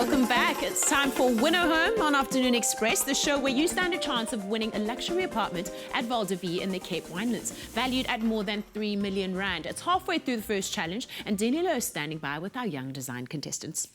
Welcome back. It's time for Winner Home on Afternoon Express, the show where you stand a chance of winning a luxury apartment at Val de Vie in the Cape Winelands, valued at more than 3 million rand. It's halfway through the first challenge, and Daniela is standing by with our young design contestants.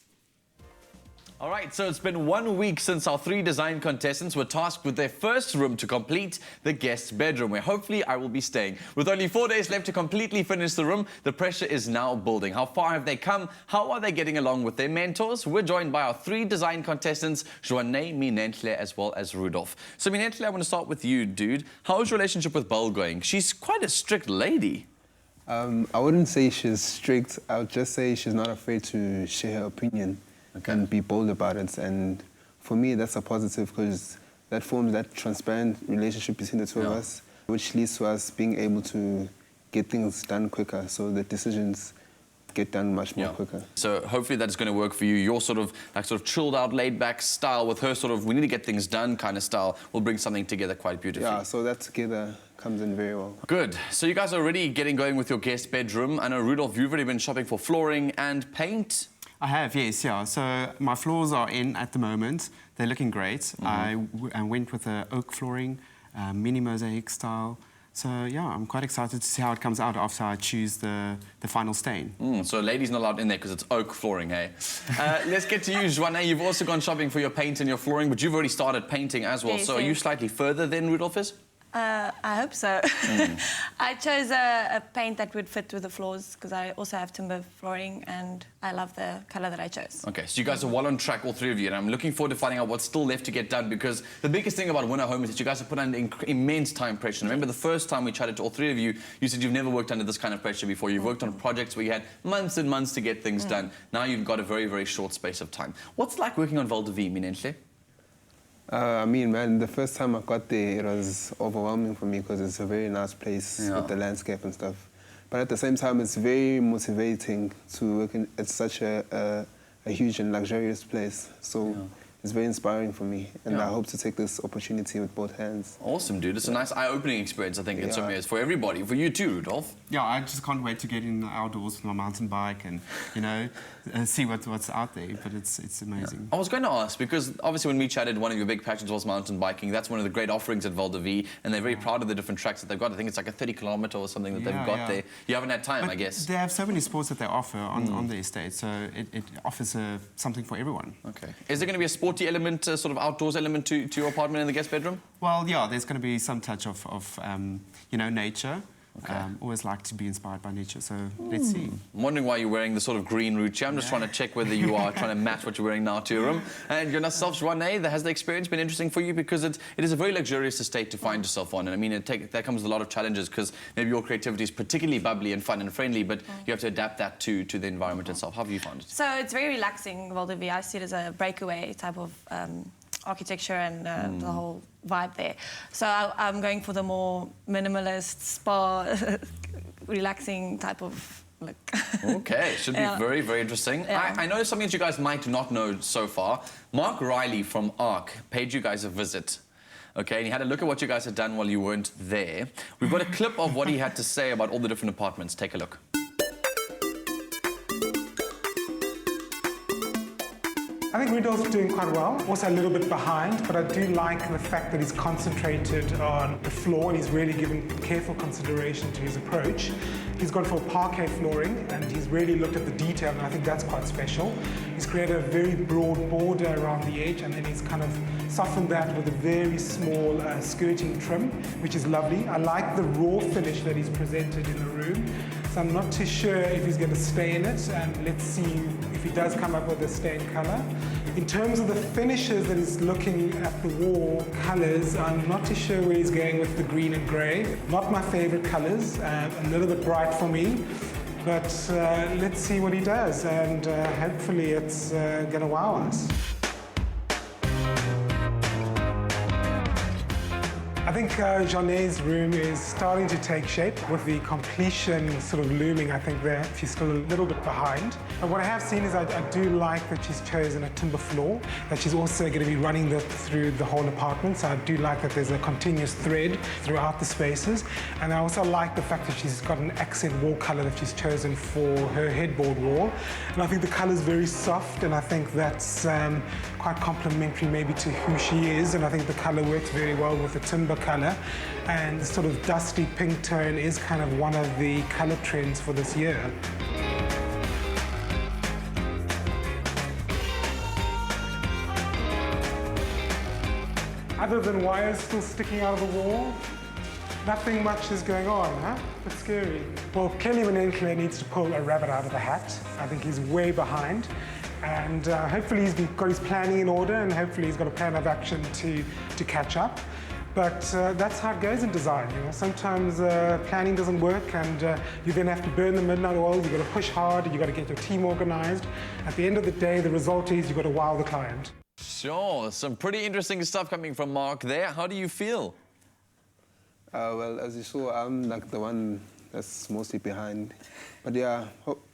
All right, so it's been 1 week since our 3 design contestants were tasked with their first room to complete the guest's bedroom, where hopefully I will be staying. With only 4 days left to completely finish the room, the pressure is now building. How far have they come? How are they getting along with their mentors? We're joined by our 3 design contestants, Juané, Minenhle, as well as Rudolph. So Minenhle, I want to start with you, dude. How's your relationship with Belle going? She's quite a strict lady. I wouldn't say she's strict. I would just say she's not afraid to share her opinion. And be bold about it. And for me, that's a positive because that forms that transparent relationship between the two of us, which leads to us being able to get things done quicker, so the decisions get done much more quicker. So hopefully that's going to work for you. Your sort of chilled out, laid back style with her sort of we need to get things done kind of style will bring something together quite beautifully. Yeah, so that together comes in very well. Good. So you guys are already getting going with your guest bedroom. I know, Rudolph, you've already been shopping for flooring and paint. I have, yes, yeah. So my floors are in at the moment. They're looking great. I went with the oak flooring, mini mosaic style. So, yeah, I'm quite excited to see how it comes out after I choose the final stain. So ladies not allowed in there because it's oak flooring, hey? Let's get to you, Juané. You've also gone shopping for your paint and your flooring, but you've already started painting as well. Yes, so are you slightly further than Rudolph is? I hope so. I chose a paint that would fit with the floors because I also have timber flooring and I love the colour that I chose. Okay, so you guys are well on track, all 3 of you, and I'm looking forward to finding out what's still left to get done because the biggest thing about Winner Home is that you guys have put under immense time pressure. And remember the first time we chatted to all 3 of you, you said you've never worked under this kind of pressure before. You've worked on projects where you had months and months to get things done. Now you've got a very, very short space of time. What's it like working on Val de Vie, Minenhle? I mean, man, the first time I got there, it was overwhelming for me because it's a very nice place with the landscape and stuff. But at the same time, it's very motivating to work in. It's such a huge and luxurious place. So it's very inspiring for me. And I hope to take this opportunity with both hands. Awesome, dude. It's a nice eye-opening experience, I think, in some ways, for everybody. For you too, Rudolph. Yeah, I just can't wait to get in the outdoors with my mountain bike and, you know, see what's out there. But it's amazing. I was going to ask, because obviously when we chatted, one of your big passions was mountain biking. That's one of the great offerings at Val de Vie, and they're very proud of the different tracks that they've got. I think it's like a 30-kilometre or something that they've got there. You haven't had time, I guess. They have so many sports that they offer on the estate, so it offers something for everyone. Okay. Is there going to be a sporty element, sort of outdoors element to your apartment in the guest bedroom? Well, yeah, there's going to be some touch of you know, nature. Always like to be inspired by nature, so let's see. I'm wondering why you're wearing the sort of green route here. I'm just trying to check whether you are trying to match what you're wearing now to your room. And yourself, Juané, has the experience been interesting for you? Because it is a very luxurious estate to find yourself on. And I mean, that comes with a lot of challenges because maybe your creativity is particularly bubbly and fun and friendly, but you have to adapt that to the environment itself. How have you found it? So it's very relaxing, Val de Vie. I see it as a breakaway type of architecture and the whole vibe there. So I'm going for the more minimalist, spa, relaxing type of look. Okay, should be very, very interesting. I know something that you guys might not know so far. Mark Riley from ARC paid you guys a visit. Okay, and he had a look at what you guys had done while you weren't there. We've got a clip of what he had to say about all the different apartments. Take a look. I think Rudolph's doing quite well, also a little bit behind, but I do like the fact that he's concentrated on the floor and he's really given careful consideration to his approach. He's gone for parquet flooring and he's really looked at the detail, and I think that's quite special. He's created a very broad border around the edge and then he's kind of softened that with a very small skirting trim, which is lovely. I like the raw finish that he's presented in the room. So I'm not too sure if he's going to stay in it, and let's see if he does come up with a stained colour. In terms of the finishes that he's looking at the wall colours, I'm not too sure where he's going with the green and grey. Not my favourite colours, a little bit bright for me, but let's see what he does, and hopefully it's going to wow us. I think Juané's room is starting to take shape with the completion sort of looming. I think that she's still a little bit behind. But what I have seen is I do like that she's chosen a timber floor, that she's also going to be running that through the whole apartment. So I do like that there's a continuous thread throughout the spaces. And I also like the fact that she's got an accent wall colour that she's chosen for her headboard wall. And I think the colour's very soft, and I think that's quite complementary maybe to who she is. And I think the colour works very well with the timber colour, and the sort of dusty pink tone is kind of one of the colour trends for this year. Other than wires still sticking out of the wall, nothing much is going on, huh? It's scary. Well, Minenhle needs to pull a rabbit out of the hat. I think he's way behind. And hopefully he's got his planning in order, and hopefully he's got a plan of action to catch up. But that's how it goes in design. You know? Sometimes planning doesn't work, and you then have to burn the midnight oil. You've got to push hard, you've got to get your team organized. At the end of the day, the result is you've got to wow the client. Sure, some pretty interesting stuff coming from Mark there. How do you feel? Well, as you saw, I'm like the one that's mostly behind. But yeah,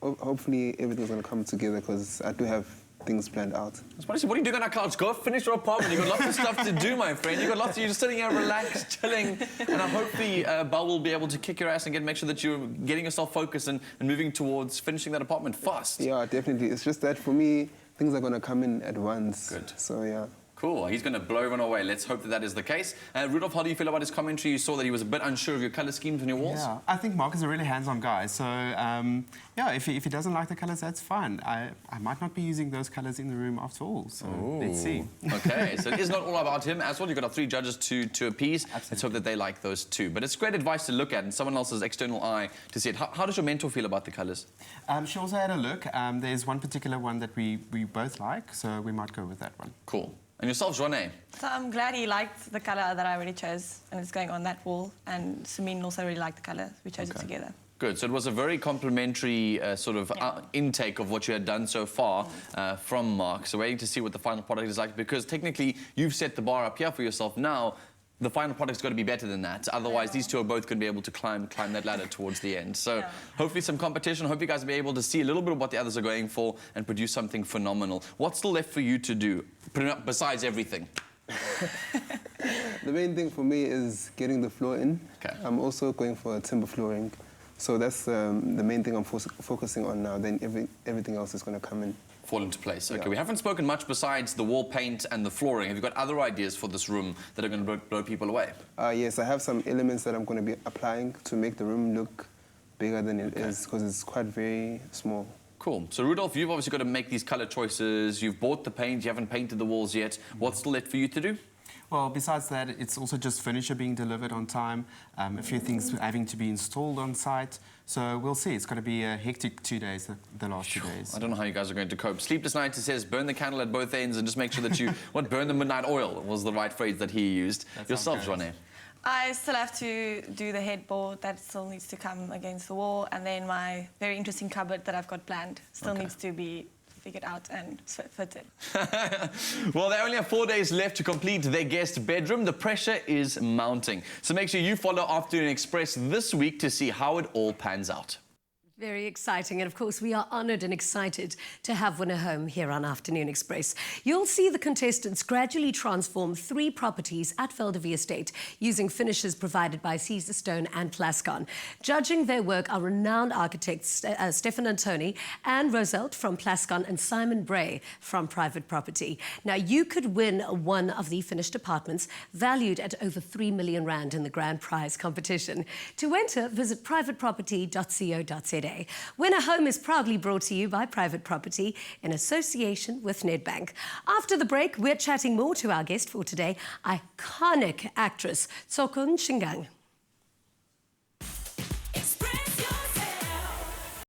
hopefully everything's going to come together, because I do have things planned out. What are you doing on our couch? Go finish your apartment. You've got lots of stuff to do, my friend. You've got lots of, you're just sitting here relaxed, chilling. And hopefully Belle will be able to kick your ass and make sure that you're getting yourself focused and moving towards finishing that apartment fast. Yeah, definitely. It's just that for me, things are going to come in at once. Good. So yeah. Cool. He's going to blow everyone away. Let's hope that that is the case. Rudolph, how do you feel about his commentary? You saw that he was a bit unsure of your colour schemes on your walls. Yeah, I think Mark is a really hands-on guy. So, yeah, if he doesn't like the colours, that's fine. I might not be using those colours in the room after all. So let's see. Okay, so it is not all about him as well. You've got our 3 judges to appease. Absolutely. Let's hope that they like those too. But it's great advice to look at and someone else's external eye to see it. How does your mentor feel about the colours? She also had a look. There's one particular one that we both like, so we might go with that one. Cool. And yourself, Juané? So I'm glad he liked the colour that I already chose, and it's going on that wall. And Sumin also really liked the colour. We chose it together. Good. So it was a very complimentary sort of intake of what you had done so far from Mark. So waiting to see what the final product is like, because technically you've set the bar up here for yourself now. The final product's got to be better than that. Otherwise, these two are both going to be able to climb that ladder towards the end. So hopefully some competition. Hope you guys will be able to see a little bit of what the others are going for and produce something phenomenal. What's still left for you to do, besides everything? The main thing for me is getting the floor in. Okay. I'm also going for timber flooring. So that's the main thing I'm focusing on now. Then everything else is going to come in. Fall into place. Okay, we haven't spoken much besides the wall paint and the flooring. Have you got other ideas for this room that are going to blow people away? Yes, I have some elements that I'm going to be applying to make the room look bigger than it is, because it's quite very small. Cool. So, Rudolph, you've obviously got to make these colour choices. You've bought the paint. You haven't painted the walls yet. What's still left for you to do? Well, besides that, it's also just furniture being delivered on time, a few things having to be installed on site. So we'll see. It's going to be a hectic 2 days, the last 2 days. I don't know how you guys are going to cope. Sleepless nights, it says, burn the candle at both ends and just make sure that you... burn the midnight oil was the right phrase that he used. Yourself, Juané? I still have to do the headboard. That still needs to come against the wall. And then my very interesting cupboard that I've got planned still needs to be figured out and fitted. Well, they only have 4 days left to complete their guest bedroom. The pressure is mounting. So make sure you follow Afternoon Express this week to see how it all pans out. Very exciting. And of course, we are honoured and excited to have winner home here on Afternoon Express. You'll see the contestants gradually transform 3 properties at Veldevie Estate using finishes provided by Caesar Stone and Plascon. Judging their work are renowned architects Stefan Antoni and Roselt from Plascon and Simon Bray from Private Property. Now, you could win one of the finished apartments valued at over 3 million rand in the grand prize competition. To enter, visit privateproperty.co.za. Winner Home is proudly brought to you by Private Property in association with Nedbank. After the break, we're chatting more to our guest for today, iconic actress Tsokun Shingang.